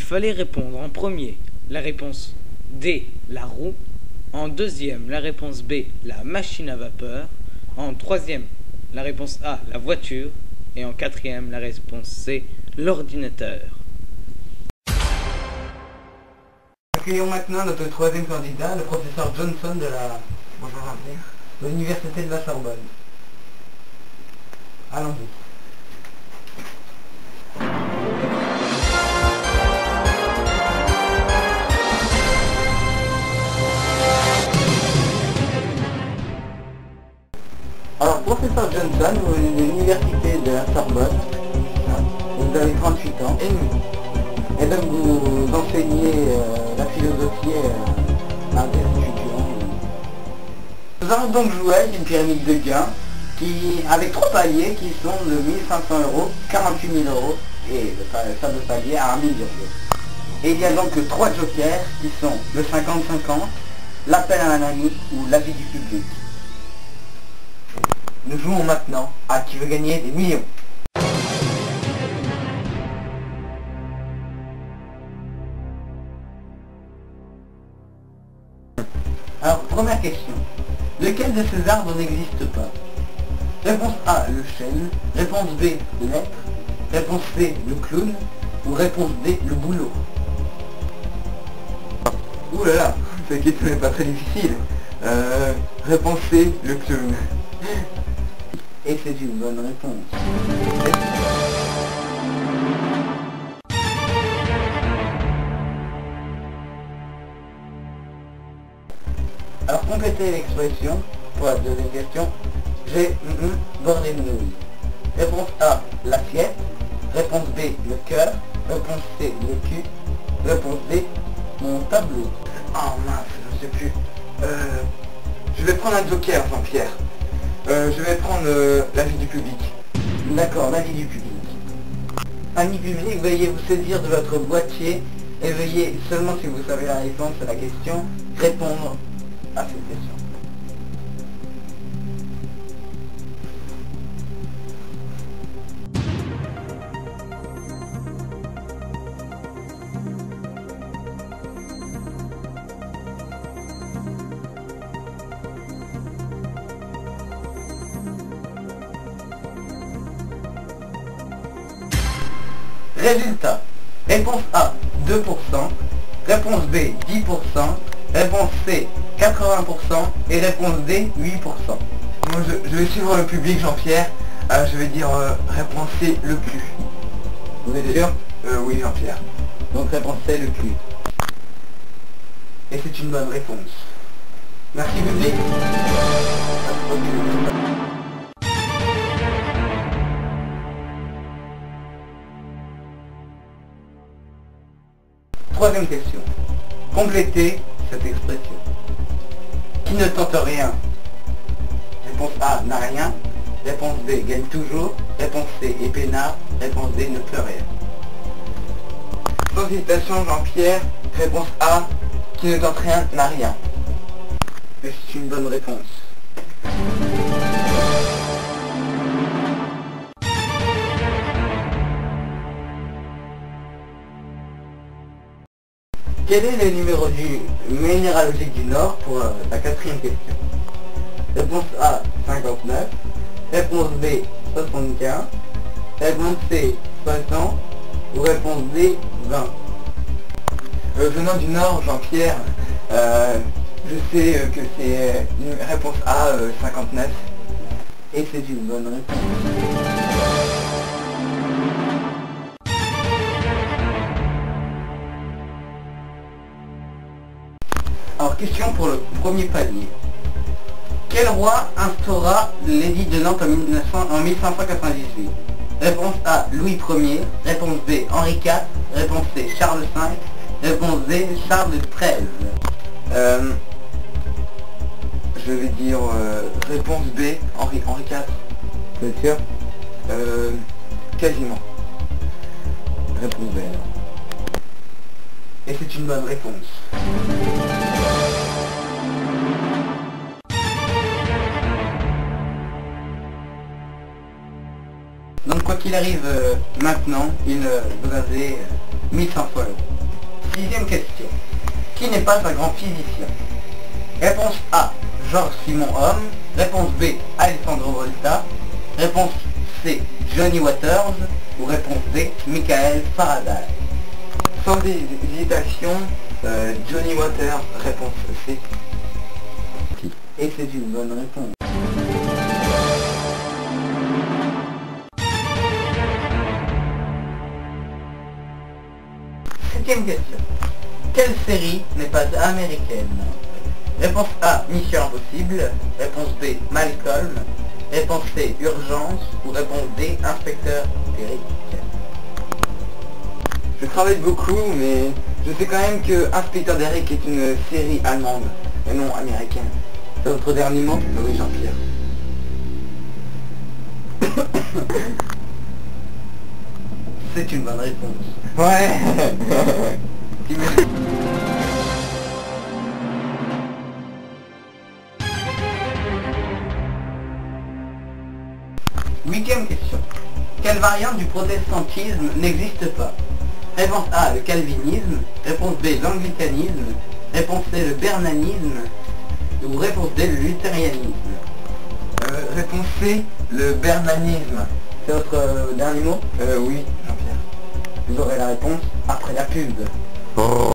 fallait répondre en premier la réponse D, la roue, en deuxième la réponse B, la machine à vapeur, en troisième la réponse A, la voiture, et en quatrième la réponse C, l'ordinateur. Accueillons maintenant notre troisième candidat, le professeur Johnson de l'Université de la Sorbonne. Allons-y. Alors, professeur Johnson, vous venez de l'Université de la Sorbonne, vous avez 38 ans, et donc vous enseignez la philosophie à des étudiants. Nous allons donc jouer avec une pyramide de gains avec 3 paliers qui sont de 1500 €, 48 000 € et le fameux palier à 1 million d'euros. Et il y a donc 3 jokers qui sont le 50-50, l'appel à un ami ou l'avis du public. Nous jouons maintenant à qui veut gagner des millions. Alors, première question. Lequel de ces arbres n'existe pas? Réponse A, le chêne. Réponse B, l'être. Réponse C, le clown. Ou réponse D, le bouleau. Ouh là là, cette question n'est pas très difficile. Réponse C, le clown. Et c'est une bonne réponse. Alors complétez l'expression pour la deuxième question. J'ai bordé de nouilles. Réponse A, l'assiette. Réponse B, le cœur. Réponse C, le cul. Réponse D, mon tableau. Oh mince, je ne sais plus. Je vais prendre un joker, Jean-Pierre. Je vais prendre l'avis du public. D'accord, l'avis du public. Amis public, veuillez vous saisir de votre boîtier et veuillez, seulement si vous savez la réponse à la question, répondre à cette question. Résultat. Réponse A, 2%. Réponse B, 10%. Réponse C, 80%. Et réponse D, 8%. Moi, je vais suivre le public, Jean-Pierre. Je vais dire réponse C, le cul. Vous êtes sûr? Oui, Jean-Pierre. Donc réponse C, le cul. Et c'est une bonne réponse. Merci, public. Troisième question. Complétez cette expression. Qui ne tente rien? Réponse A, n'a rien. Réponse B, gagne toujours. Réponse C, est peinard. Réponse D, ne peut rien. Sans hésitation, Jean-Pierre. Réponse A, qui ne tente rien, n'a rien. Et c'est une bonne réponse. Quel est le numéro du minéralogique du Nord pour la quatrième question? Réponse A, 59. Réponse B, 75. Réponse C, 60. Ou réponse D, 20. Venant du Nord, Jean-Pierre, je sais que c'est réponse A, 59. Et c'est une bonne réponse. Alors, question pour le premier palier. Quel roi instaura l'édit de Nantes en 1598? Réponse A, Louis Ier. Réponse B, Henri IV. Réponse C, Charles V. Réponse D, Charles XIII. Je vais dire réponse B, Henri IV. Vous êtes sûr? Quasiment. Réponse B. Et c'est une bonne réponse. Donc quoi qu'il arrive maintenant, il vous avez 1100 fois. Sixième question. Qui n'est pas un grand physicien? Réponse A, Georges Simon Ohm. Réponse B, Alessandro Volta. Réponse C, Johnny Waters. Ou réponse D, Michael Faraday. Sans hésitation, Johnny Waters, réponse C. Et c'est une bonne réponse. Septième question. Quelle série n'est pas américaine? Réponse A, Mission Impossible. Réponse B, Malcolm. Réponse C, Urgence. Ou réponse D, Inspecteur Eric. Je travaille beaucoup, mais je sais quand même que Inspecteur Derrick est une série allemande, et non américaine. C'est votre dernier mot? Oui, Jean-Pierre. C'est une bonne réponse. Ouais. Huitième question. Quelle variante du protestantisme n'existe pas? Réponse A, le calvinisme. Réponse B, l'anglicanisme. Réponse C, le bernanisme. Ou réponse D, le luthérianisme. Réponse C, le bernanisme. C'est votre dernier mot? Oui, Jean-Pierre. Vous aurez la réponse après la pub.